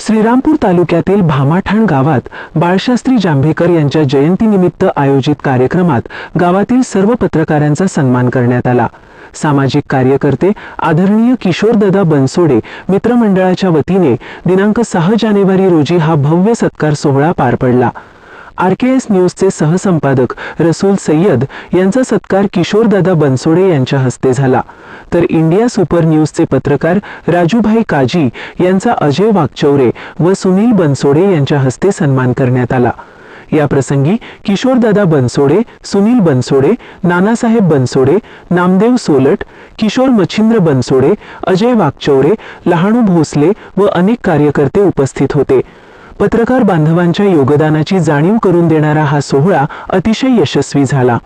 श्रीरामपूर तालुक्यातील भामाठाण गावात बाळशास्त्री जांभेकर यांच्या जयंतीनिमित्त आयोजित कार्यक्रमात गावातील सर्व पत्रकारांचा सन्मान करण्यात आला। सामाजिक कार्यकर्ते आदरणीय किशोरदादा बनसोडे मित्रमंडळाच्या वतीने दिनांक 6 जानेवारी रोजी हा भव्य सत्कार सोहळा पार पडला। RKS न्यूजचे सहसंपादक रसूल सय्यद यांचा सत्कार किशोरदादा बनसोडे यांच्या हस्ते झाला, तर इंडिया सुपर न्यूजचे पत्रकार राजूभाई काजी यांचा अजय वागचौरे व सुनील बनसोडे यांच्या हस्ते सन्मान करण्यात आला। या प्रसंगी किशोरदादा बनसोडे, सुनील बनसोडे, नानासाहेब बनसोडे, नामदेव सोलट, किशोर मच्छिंद्र बनसोडे, अजय वागचौरे, लहानू भोसले व अनेक कार्यकर्ते उपस्थित होते। पत्रकार बांधवांच्या योगदानाची जाणीव करून देणारा हा सोहळा अतिशय यशस्वी झाला।